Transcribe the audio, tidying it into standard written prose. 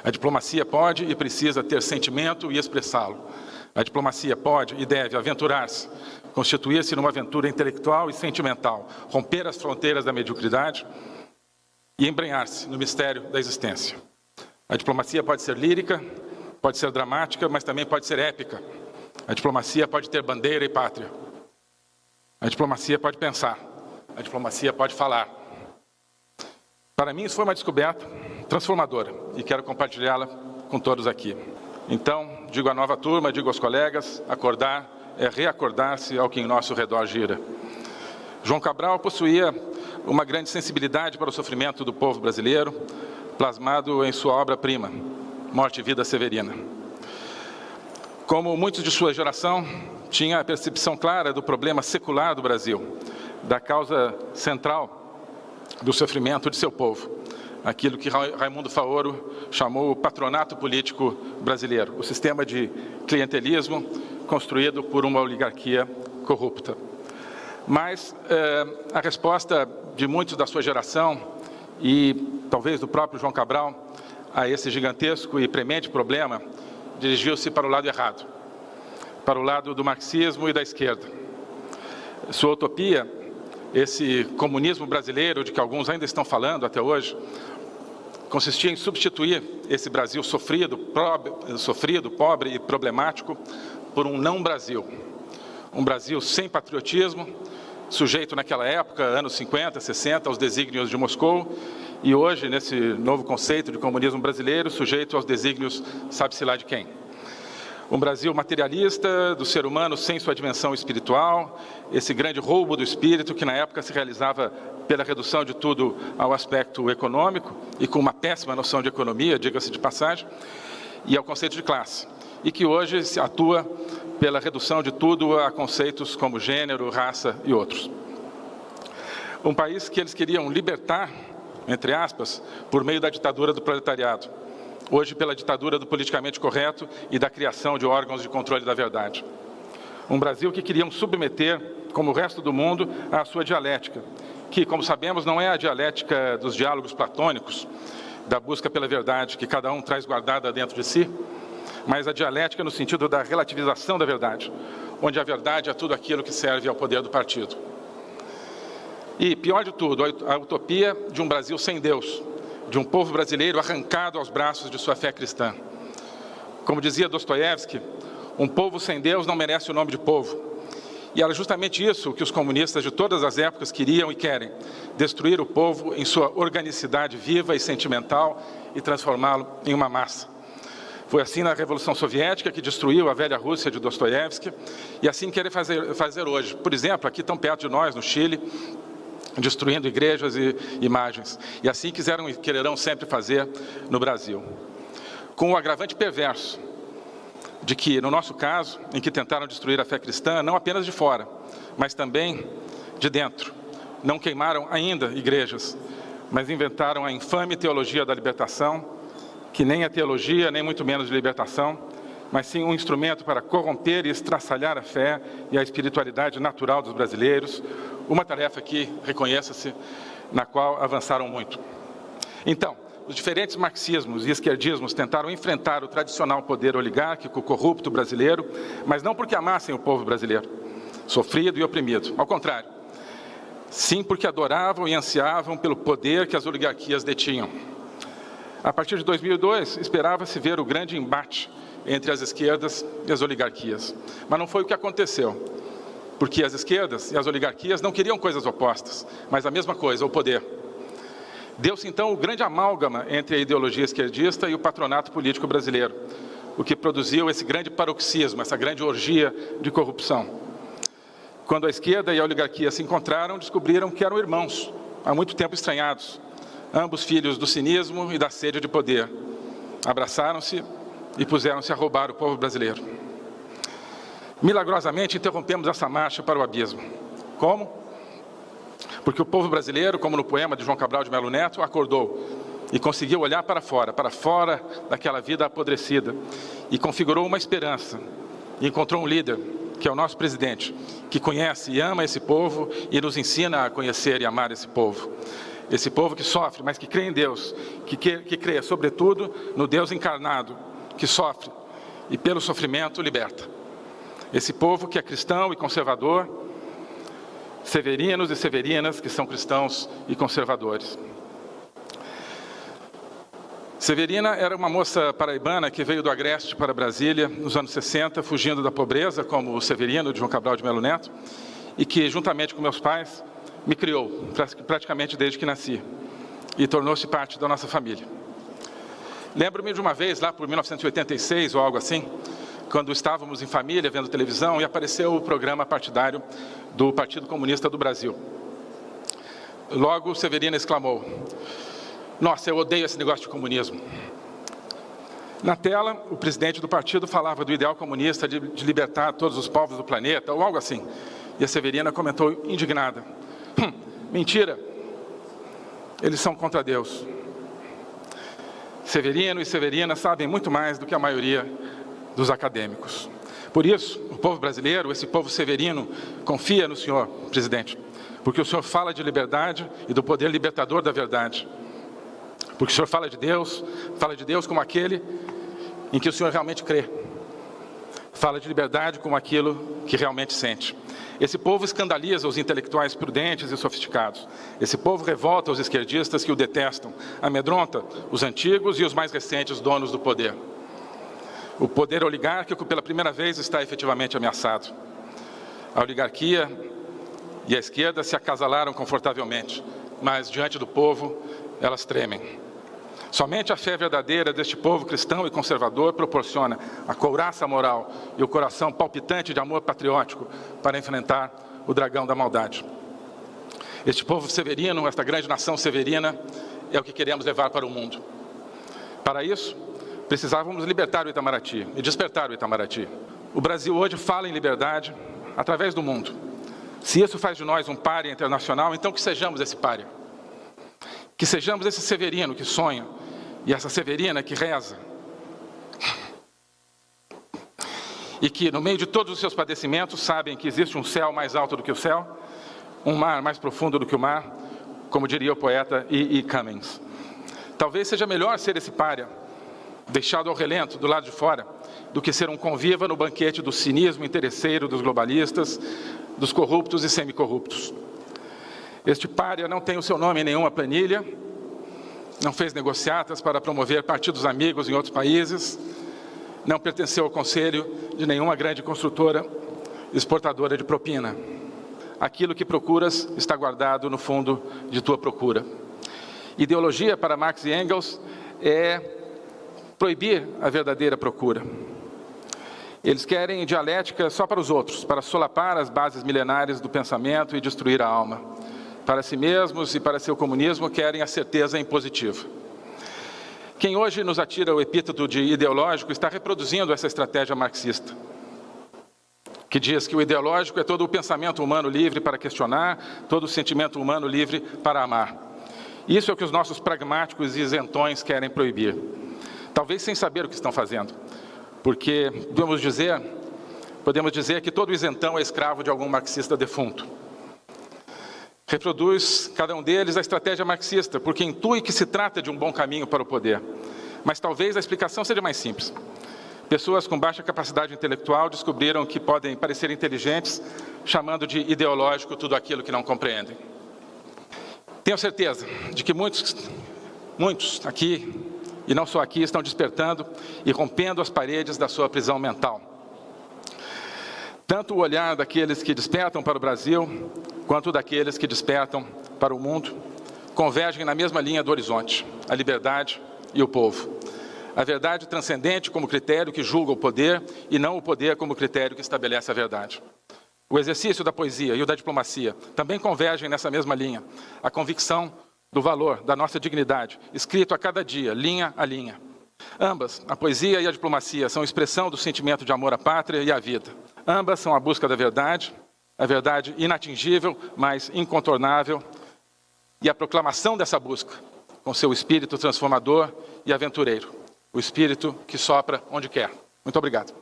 A diplomacia pode e precisa ter sentimento e expressá-lo. A diplomacia pode e deve aventurar-se, constituir-se numa aventura intelectual e sentimental, romper as fronteiras da mediocridade e embrenhar-se no mistério da existência. A diplomacia pode ser lírica, pode ser dramática, mas também pode ser épica. A diplomacia pode ter bandeira e pátria. A diplomacia pode pensar. A diplomacia pode falar. Para mim, isso foi uma descoberta transformadora e quero compartilhá-la com todos aqui. Então, digo à nova turma, digo aos colegas, acordar é reacordar-se ao que em nosso redor gira. João Cabral possuía uma grande sensibilidade para o sofrimento do povo brasileiro, plasmado em sua obra-prima, Morte e Vida Severina. Como muitos de sua geração, tinha a percepção clara do problema secular do Brasil, da causa central do sofrimento de seu povo, aquilo que Raimundo Faoro chamou o patronato político brasileiro, o sistema de clientelismo construído por uma oligarquia corrupta. Mas a resposta de muitos da sua geração e talvez do próprio João Cabral a esse gigantesco e premente problema dirigiu-se para o lado errado, para o lado do marxismo e da esquerda. Sua utopia, esse comunismo brasileiro de que alguns ainda estão falando até hoje, consistia em substituir esse Brasil sofrido, pobre e problemático por um não-Brasil. Um Brasil sem patriotismo, sujeito naquela época, anos 50, 60, aos desígnios de Moscou, e hoje, nesse novo conceito de comunismo brasileiro, sujeito aos desígnios sabe-se lá de quem. Um Brasil materialista, do ser humano sem sua dimensão espiritual, esse grande roubo do espírito que na época se realizava pela redução de tudo ao aspecto econômico e com uma péssima noção de economia, diga-se de passagem, e ao conceito de classe, e que hoje se atua pela redução de tudo a conceitos como gênero, raça e outros. Um país que eles queriam libertar, entre aspas, por meio da ditadura do proletariado, hoje pela ditadura do politicamente correto e da criação de órgãos de controle da verdade. Um Brasil que queriam submeter, como o resto do mundo, à sua dialética, que, como sabemos, não é a dialética dos diálogos platônicos, da busca pela verdade que cada um traz guardada dentro de si, mas a dialética no sentido da relativização da verdade, onde a verdade é tudo aquilo que serve ao poder do partido. E, pior de tudo, a utopia de um Brasil sem Deus, de um povo brasileiro arrancado aos braços de sua fé cristã. Como dizia Dostoiévski, um povo sem Deus não merece o nome de povo. E era justamente isso que os comunistas de todas as épocas queriam e querem, destruir o povo em sua organicidade viva e sentimental e transformá-lo em uma massa. Foi assim na Revolução Soviética, que destruiu a velha Rússia de Dostoiévski, e assim querem fazer hoje. Por exemplo, aqui tão perto de nós, no Chile, destruindo igrejas e imagens. E assim quererão sempre fazer no Brasil. Com o agravante perverso de que, no nosso caso, em que tentaram destruir a fé cristã, não apenas de fora, mas também de dentro. Não queimaram ainda igrejas, mas inventaram a infame teologia da libertação, que nem é teologia, nem muito menos de libertação, mas sim um instrumento para corromper e estraçalhar a fé e a espiritualidade natural dos brasileiros, uma tarefa que, reconheça-se, na qual avançaram muito. Então, os diferentes marxismos e esquerdismos tentaram enfrentar o tradicional poder oligárquico corrupto brasileiro, mas não porque amassem o povo brasileiro, sofrido e oprimido. Ao contrário, sim porque adoravam e ansiavam pelo poder que as oligarquias detinham. A partir de 2002, esperava-se ver o grande embate entre as esquerdas e as oligarquias. Mas não foi o que aconteceu, porque as esquerdas e as oligarquias não queriam coisas opostas, mas a mesma coisa, o poder. Deu-se então o grande amálgama entre a ideologia esquerdista e o patronato político brasileiro, o que produziu esse grande paroxismo, essa grande orgia de corrupção. Quando a esquerda e a oligarquia se encontraram, descobriram que eram irmãos, há muito tempo estranhados, ambos filhos do cinismo e da sede de poder. Abraçaram-se e puseram-se a roubar o povo brasileiro. Milagrosamente interrompemos essa marcha para o abismo. Como? Porque o povo brasileiro, como no poema de João Cabral de Melo Neto, acordou e conseguiu olhar para fora daquela vida apodrecida, e configurou uma esperança, e encontrou um líder, que é o nosso presidente, que conhece e ama esse povo e nos ensina a conhecer e amar esse povo. Esse povo que sofre, mas que crê em Deus, que crê, sobretudo, no Deus encarnado, que sofre e, pelo sofrimento, liberta. Esse povo que é cristão e conservador, severinos e severinas que são cristãos e conservadores. Severina era uma moça paraibana que veio do Agreste para Brasília nos anos 60, fugindo da pobreza, como o Severino, de João Cabral de Melo Neto, e que, juntamente com meus pais, me criou, praticamente desde que nasci, e tornou-se parte da nossa família. Lembro-me de uma vez, lá por 1986 ou algo assim, quando estávamos em família, vendo televisão, e apareceu o programa partidário do Partido Comunista do Brasil. Logo, Severina exclamou: "Nossa, eu odeio esse negócio de comunismo." Na tela, o presidente do partido falava do ideal comunista de libertar todos os povos do planeta, ou algo assim. E a Severina comentou indignada: "Mentira, eles são contra Deus." Severino e Severina sabem muito mais do que a maioria dos acadêmicos. Por isso, o povo brasileiro, esse povo severino, confia no senhor, presidente, porque o senhor fala de liberdade e do poder libertador da verdade. Porque o senhor fala de Deus como aquele em que o senhor realmente crê. Fala de liberdade como aquilo que realmente sente. Esse povo escandaliza os intelectuais prudentes e sofisticados. Esse povo revolta os esquerdistas que o detestam, amedronta os antigos e os mais recentes donos do poder. O poder oligárquico, pela primeira vez, está efetivamente ameaçado. A oligarquia e a esquerda se acasalaram confortavelmente, mas diante do povo, elas tremem. Somente a fé verdadeira deste povo cristão e conservador proporciona a couraça moral e o coração palpitante de amor patriótico para enfrentar o dragão da maldade. Este povo severino, esta grande nação severina, é o que queremos levar para o mundo. Para isso, precisávamos libertar o Itamaraty e despertar o Itamaraty. O Brasil hoje fala em liberdade através do mundo. Se isso faz de nós um pária internacional, então que sejamos esse pária. Que sejamos esse severino que sonha e essa severina que reza. E que, no meio de todos os seus padecimentos, sabem que existe um céu mais alto do que o céu, um mar mais profundo do que o mar, como diria o poeta E. Cummings. Talvez seja melhor ser esse pária, deixado ao relento, do lado de fora, do que ser um conviva no banquete do cinismo interesseiro dos globalistas, dos corruptos e semicorruptos. Este pária não tem o seu nome em nenhuma planilha, não fez negociatas para promover partidos amigos em outros países, não pertenceu ao conselho de nenhuma grande construtora exportadora de propina. Aquilo que procuras está guardado no fundo de tua procura. Ideologia, para Marx e Engels, é proibir a verdadeira procura. Eles querem dialética só para os outros, para solapar as bases milenares do pensamento e destruir a alma. Para si mesmos e para seu comunismo, querem a certeza impositiva. Quem hoje nos atira o epíteto de ideológico está reproduzindo essa estratégia marxista, que diz que o ideológico é todo o pensamento humano livre para questionar, todo o sentimento humano livre para amar. Isso é o que os nossos pragmáticos e isentões querem proibir. Talvez sem saber o que estão fazendo, porque podemos dizer que todo isentão é escravo de algum marxista defunto. Reproduz, cada um deles, a estratégia marxista, porque intui que se trata de um bom caminho para o poder. Mas talvez a explicação seja mais simples. Pessoas com baixa capacidade intelectual descobriram que podem parecer inteligentes, chamando de ideológico tudo aquilo que não compreendem. Tenho certeza de que muitos aqui, e não só aqui, estão despertando e rompendo as paredes da sua prisão mental. Tanto o olhar daqueles que despertam para o Brasil, quanto daqueles que despertam para o mundo, convergem na mesma linha do horizonte, a liberdade e o povo. A verdade transcendente como critério que julga o poder e não o poder como critério que estabelece a verdade. O exercício da poesia e o da diplomacia também convergem nessa mesma linha. A convicção do valor da nossa dignidade, escrito a cada dia, linha a linha. Ambas, a poesia e a diplomacia, são expressão do sentimento de amor à pátria e à vida. Ambas são a busca da verdade, a verdade inatingível, mas incontornável, e a proclamação dessa busca, com seu espírito transformador e aventureiro. O espírito que sopra onde quer. Muito obrigado.